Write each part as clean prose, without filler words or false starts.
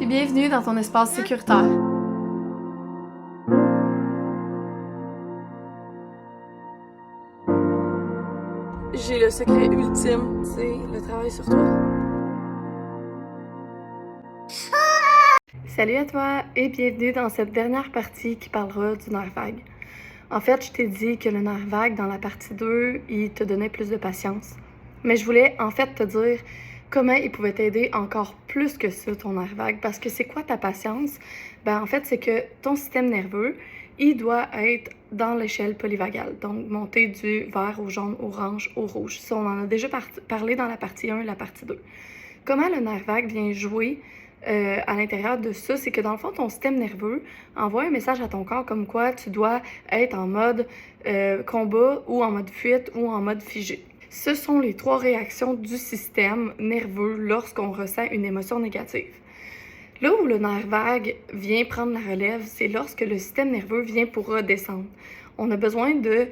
bienvenue dans ton espace sécuritaire. J'ai le secret ultime, c'est le travail sur toi. Salut à toi et bienvenue dans cette dernière partie qui parlera du nerf vague. En fait, je t'ai dit que le nerf vague dans la partie 2, il te donnait plus de patience. Mais je voulais en fait te dire comment il pouvait t'aider encore plus que ça, ton nerf vague. Parce que c'est quoi ta patience? En fait, c'est que ton système nerveux, il doit être dans l'échelle polyvagale. Donc, monter du vert au jaune, orange, au rouge. Ça, on en a déjà parlé dans la partie 1 et la partie 2. Comment le nerf vague vient jouer à l'intérieur de ça, c'est que dans le fond, ton système nerveux envoie un message à ton corps comme quoi tu dois être en mode combat ou en mode fuite ou en mode figé. Ce sont les trois réactions du système nerveux lorsqu'on ressent une émotion négative. Là où le nerf vague vient prendre la relève, c'est lorsque le système nerveux vient pour redescendre. On a besoin de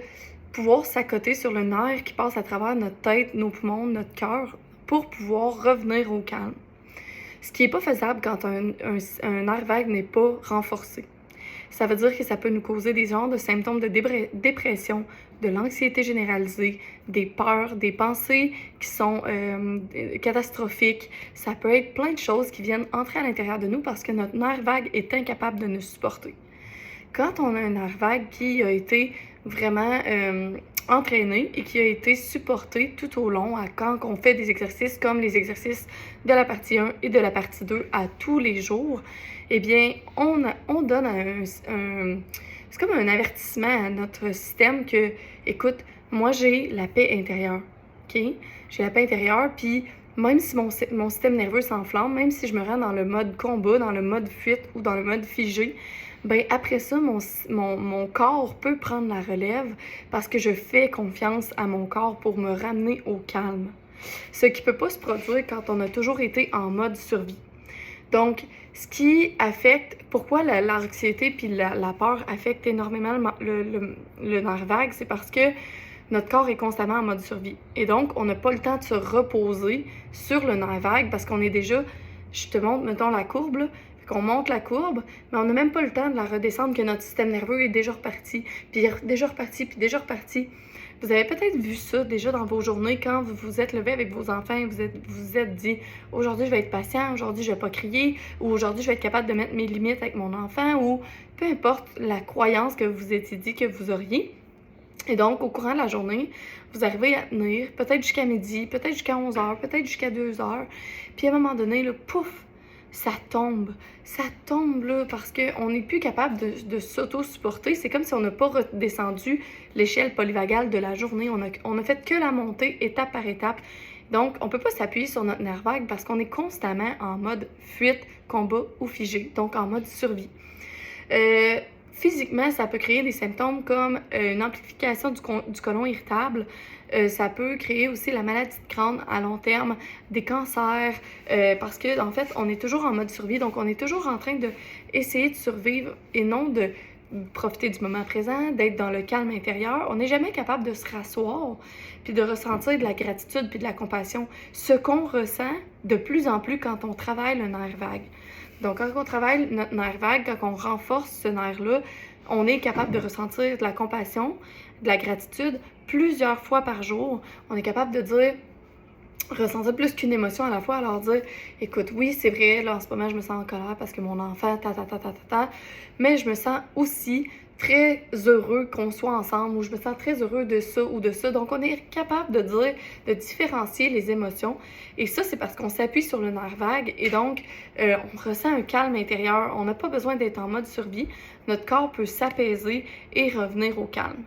pouvoir s'accoter sur le nerf qui passe à travers notre tête, nos poumons, notre cœur pour pouvoir revenir au calme. Ce qui n'est pas faisable quand un nerf vague n'est pas renforcé. Ça veut dire que ça peut nous causer des genres de symptômes de dépression, de l'anxiété généralisée, des peurs, des pensées qui sont catastrophiques. Ça peut être plein de choses qui viennent entrer à l'intérieur de nous parce que notre nerf vague est incapable de nous supporter. Quand on a un nerf vague qui a été vraiment entraîné et qui a été supporté tout au long quand on fait des exercices comme les exercices de la partie 1 et de la partie 2 à tous les jours, eh bien, on donne c'est comme un avertissement à notre système que, écoute, moi j'ai la paix intérieure, OK? J'ai la paix intérieure, puis même si mon système nerveux s'enflamme, même si je me rends dans le mode combat, dans le mode fuite ou dans le mode figé, après ça, mon corps peut prendre la relève parce que je fais confiance à mon corps pour me ramener au calme. Ce qui ne peut pas se produire quand on a toujours été en mode survie. Donc, ce qui affecte, pourquoi l'anxiété puis la peur affectent énormément le nerf vague, c'est parce que notre corps est constamment en mode survie. Et donc, on n'a pas le temps de se reposer sur le nerf vague parce qu'on est déjà, je te montre, mettons, la courbe, là, qu'on monte la courbe, mais on n'a même pas le temps de la redescendre, que notre système nerveux est déjà reparti, puis déjà reparti, puis déjà reparti. Vous avez peut-être vu ça déjà dans vos journées quand vous vous êtes levé avec vos enfants et vous vous êtes dit « Aujourd'hui, je vais être patient, aujourd'hui, je vais pas crier » ou « Aujourd'hui, je vais être capable de mettre mes limites avec mon enfant » ou peu importe la croyance que vous étiez dit que vous auriez. Et donc, au courant de la journée, vous arrivez à tenir peut-être jusqu'à midi, peut-être jusqu'à 11h, peut-être jusqu'à 2h. Puis à un moment donné, là, pouf, ça tombe. Ça tombe là parce qu'on n'est plus capable de s'auto-supporter. C'est comme si on n'a pas redescendu l'échelle polyvagale de la journée. On a fait que la montée étape par étape. Donc, on ne peut pas s'appuyer sur notre nerf vague parce qu'on est constamment en mode fuite, combat ou figé. Donc, en mode survie. Physiquement, ça peut créer des symptômes comme une amplification du côlon irritable. Ça peut créer aussi la maladie de Crohn à long terme, des cancers, parce que en fait, on est toujours en mode survie, donc on est toujours en train d'essayer de survivre et non de profiter du moment présent, d'être dans le calme intérieur. On n'est jamais capable de se rasseoir puis de ressentir de la gratitude puis de la compassion, ce qu'on ressent de plus en plus quand on travaille le nerf vague. Donc, quand on travaille notre nerf vague, quand on renforce ce nerf-là, on est capable de ressentir de la compassion, de la gratitude plusieurs fois par jour. On est capable de dire, ressentir plus qu'une émotion à la fois, alors dire, écoute, oui, c'est vrai, là, en ce moment, je me sens en colère parce que mon enfant, mais je me sens aussi très heureux qu'on soit ensemble ou je me sens très heureux de ça ou de ça. Donc, on est capable de dire, de différencier les émotions. Et ça, c'est parce qu'on s'appuie sur le nerf vague et donc, on ressent un calme intérieur. On n'a pas besoin d'être en mode survie. Notre corps peut s'apaiser et revenir au calme.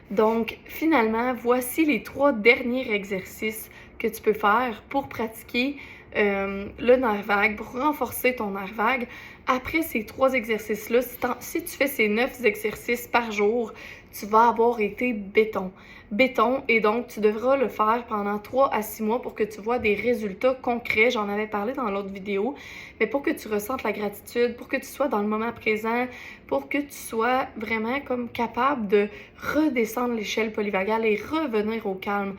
Donc, finalement, voici les 3 derniers exercices que tu peux faire pour pratiquer le nerf vague, pour renforcer ton nerf vague. Après ces 3 exercices-là, si tu fais ces 9 exercices par jour, tu vas avoir été béton. Béton, et donc tu devras le faire pendant 3 à 6 mois pour que tu vois des résultats concrets. J'en avais parlé dans l'autre vidéo, mais pour que tu ressentes la gratitude, pour que tu sois dans le moment présent, pour que tu sois vraiment comme capable de redescendre l'échelle polyvagale et revenir au calme.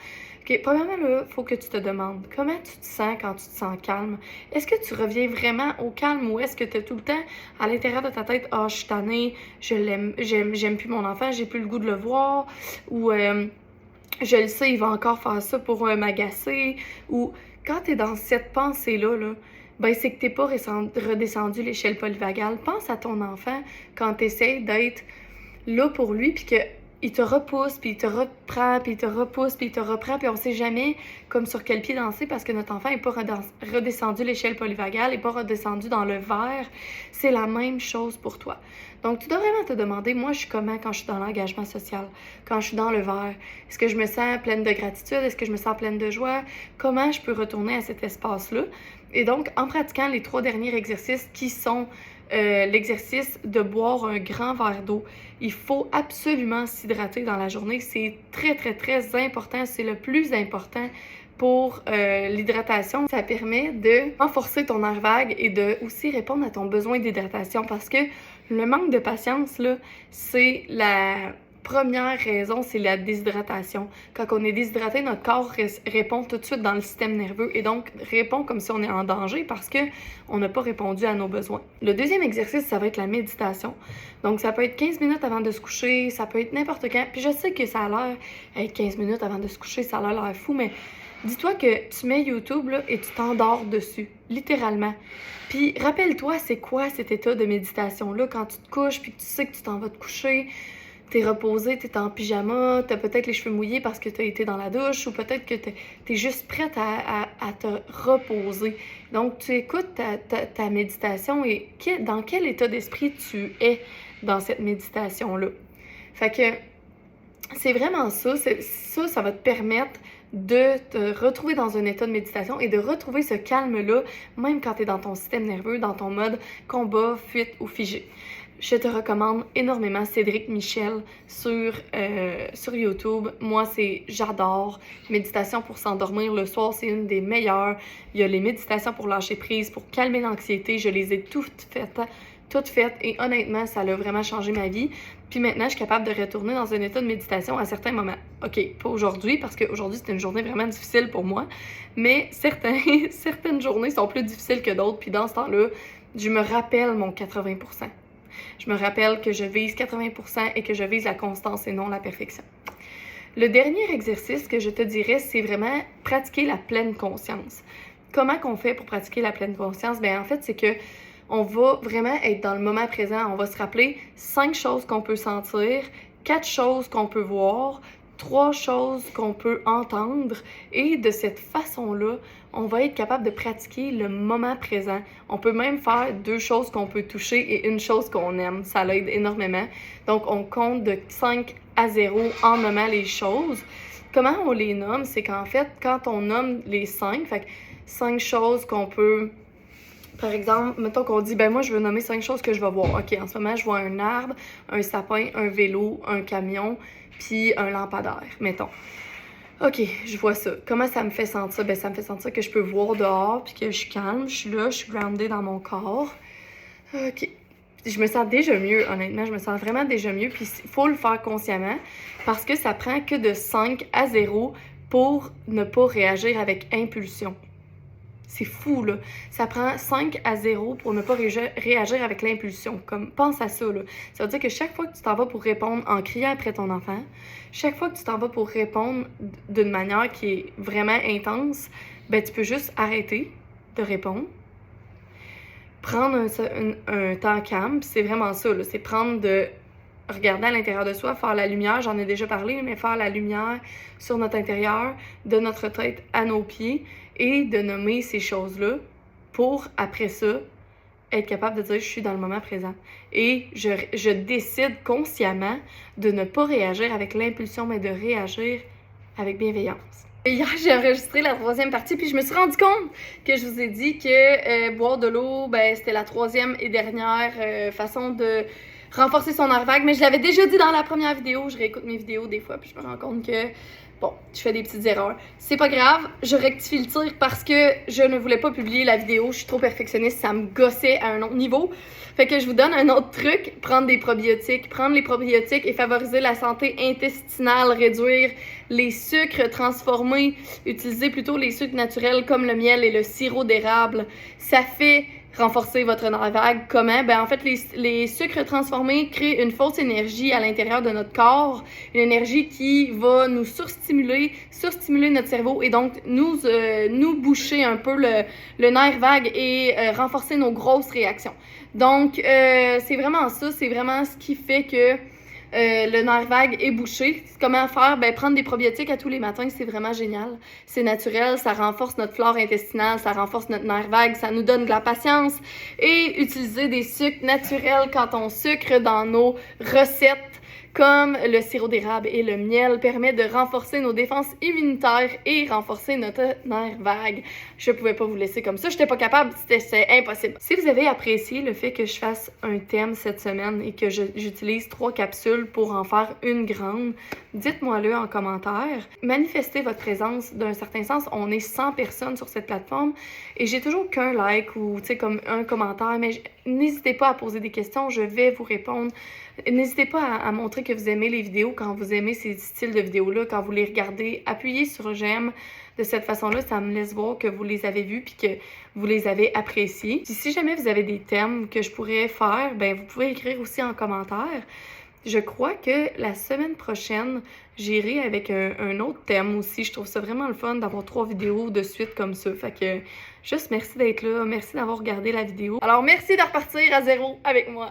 OK, premièrement, là, faut que tu te demandes comment tu te sens quand tu te sens calme. Est-ce que tu reviens vraiment au calme ou est-ce que tu es tout le temps à l'intérieur de ta tête, ah, je suis tannée, je l'aime, j'aime plus mon enfant, j'ai plus le goût de le voir, ou je le sais, il va encore faire ça pour m'agacer, ou quand tu es dans cette pensée-là, là, ben c'est que t'es pas redescendu l'échelle polyvagale. Pense à ton enfant quand tu essaies d'être là pour lui, puis que il te repousse, puis il te reprend, puis il te repousse, puis il te reprend, puis on sait jamais comme sur quel pied danser parce que notre enfant n'est pas redescendu l'échelle polyvagale, n'est pas redescendu dans le vert. C'est la même chose pour toi. Donc, tu dois vraiment te demander, moi, je suis comment quand je suis dans l'engagement social, quand je suis dans le vert? Est-ce que je me sens pleine de gratitude? Est-ce que je me sens pleine de joie? Comment je peux retourner à cet espace-là? Et donc, en pratiquant les 3 derniers exercices qui sont l'exercice de boire un grand verre d'eau. Il faut absolument s'hydrater dans la journée. C'est très, très, très important. C'est le plus important pour l'hydratation. Ça permet de renforcer ton nerf vague et de aussi répondre à ton besoin d'hydratation parce que le manque de patience, là, c'est la première raison, c'est la déshydratation. Quand on est déshydraté, notre corps répond tout de suite dans le système nerveux et donc répond comme si on est en danger parce que on n'a pas répondu à nos besoins. Le deuxième exercice, ça va être la méditation. Donc, ça peut être 15 minutes avant de se coucher, ça peut être n'importe quand. Puis je sais que ça a l'air, 15 minutes avant de se coucher, ça a l'air fou, mais dis-toi que tu mets YouTube là, et tu t'endors dessus, littéralement. Puis rappelle-toi, c'est quoi cet état de méditation-là quand tu te couches puis que tu sais que tu t'en vas te coucher. T'es reposé, t'es en pyjama, t'as peut-être les cheveux mouillés parce que t'as été dans la douche ou peut-être que t'es juste prête à te reposer. Donc, tu écoutes ta méditation et dans quel état d'esprit tu es dans cette méditation-là. Fait que c'est vraiment ça. Ça va te permettre de te retrouver dans un état de méditation et de retrouver ce calme-là, même quand tu es dans ton système nerveux, dans ton mode combat, fuite ou figé. Je te recommande énormément Cédric Michel sur YouTube. Moi, j'adore. Méditation pour s'endormir le soir, c'est une des meilleures. Il y a les méditations pour lâcher prise, pour calmer l'anxiété. Je les ai toutes faites et honnêtement, ça a vraiment changé ma vie. Puis maintenant, je suis capable de retourner dans un état de méditation à certains moments. OK, pas aujourd'hui, parce qu'aujourd'hui, c'était une journée vraiment difficile pour moi, mais certaines journées sont plus difficiles que d'autres. Puis dans ce temps-là, je me rappelle mon 80%. Je me rappelle que je vise 80% et que je vise la constance et non la perfection. Le dernier exercice que je te dirais, c'est vraiment pratiquer la pleine conscience. Comment qu'on fait pour pratiquer la pleine conscience? Bien, en fait, c'est que on va vraiment être dans le moment présent. On va se rappeler 5 choses qu'on peut sentir, 4 choses qu'on peut voir, 3 choses qu'on peut entendre. Et de cette façon-là, on va être capable de pratiquer le moment présent. On peut même faire 2 choses qu'on peut toucher et 1 chose qu'on aime. Ça l'aide énormément. Donc, on compte de 5 à 0 en nommant les choses. Comment on les nomme? C'est qu'en fait, quand on nomme les 5, fait que 5 choses qu'on peut... Par exemple, mettons qu'on dit, ben moi, je veux nommer 5 choses que je vais voir. OK, en ce moment, je vois un arbre, un sapin, un vélo, un camion, puis un lampadaire, mettons. OK, je vois ça. Comment ça me fait sentir? Ben, ça me fait sentir que je peux voir dehors, puis que je suis calme, je suis là, je suis groundée dans mon corps. OK. Je me sens déjà mieux, honnêtement, je me sens vraiment déjà mieux, puis il faut le faire consciemment, parce que ça prend que de 5 à 0 pour ne pas réagir avec impulsion. C'est fou, là. Ça prend 5 à 0 pour ne pas réagir avec l'impulsion. Comme, pense à ça, là. Ça veut dire que chaque fois que tu t'en vas pour répondre en criant après ton enfant, chaque fois que tu t'en vas pour répondre d'une manière qui est vraiment intense, ben tu peux juste arrêter de répondre, prendre un temps calme, puis c'est vraiment ça, là. C'est prendre de... Regarder à l'intérieur de soi, faire la lumière, j'en ai déjà parlé, mais faire la lumière sur notre intérieur, de notre tête à nos pieds, et de nommer ces choses-là pour, après ça, être capable de dire « je suis dans le moment présent ». Et je décide consciemment de ne pas réagir avec l'impulsion, mais de réagir avec bienveillance. Hier, j'ai enregistré la 3e partie, puis je me suis rendu compte que je vous ai dit que boire de l'eau, ben c'était la 3e et dernière façon de renforcer son nerf vague. Mais je l'avais déjà dit dans la première vidéo, je réécoute mes vidéos des fois, puis je me rends compte que, bon, je fais des petites erreurs. C'est pas grave, je rectifie le tir parce que je ne voulais pas publier la vidéo, je suis trop perfectionniste, ça me gossait à un autre niveau. Fait que je vous donne un autre truc, prendre des probiotiques. Prendre les probiotiques et favoriser la santé intestinale, réduire les sucres transformés, utiliser plutôt les sucres naturels comme le miel et le sirop d'érable. Ça fait renforcer votre nerf vague. Comment? Ben en fait, les sucres transformés créent une fausse énergie à l'intérieur de notre corps, une énergie qui va nous surstimuler notre cerveau et donc nous boucher un peu le nerf vague et renforcer nos grosses réactions. Donc, c'est vraiment ça, c'est vraiment ce qui fait que le nerf vague est bouché. Comment faire? Ben, prendre des probiotiques à tous les matins, c'est vraiment génial. C'est naturel, ça renforce notre flore intestinale, ça renforce notre nerf vague, ça nous donne de la patience. Et utiliser des sucres naturels quand on sucre dans nos recettes, comme le sirop d'érable et le miel, permet de renforcer nos défenses immunitaires et renforcer notre nerf vague. Je pouvais pas vous laisser comme ça, j'étais pas capable, c'était impossible. Si vous avez apprécié le fait que je fasse un thème cette semaine et que j'utilise 3 capsules pour en faire une grande, dites-moi-le en commentaire. Manifestez votre présence d'un certain sens. On est 100 personnes sur cette plateforme et j'ai toujours qu'un like ou comme un commentaire, mais n'hésitez pas à poser des questions, je vais vous répondre. N'hésitez pas à montrer que vous aimez les vidéos quand vous aimez ces styles de vidéos-là, quand vous les regardez. Appuyez sur j'aime. De cette façon-là, ça me laisse voir que vous les avez vus puis que vous les avez appréciés. Puis si jamais vous avez des thèmes que je pourrais faire, ben vous pouvez écrire aussi en commentaire. Je crois que la semaine prochaine, j'irai avec un autre thème aussi. Je trouve ça vraiment le fun d'avoir 3 vidéos de suite comme ça. Fait que juste merci d'être là, merci d'avoir regardé la vidéo. Alors merci de repartir à zéro avec moi.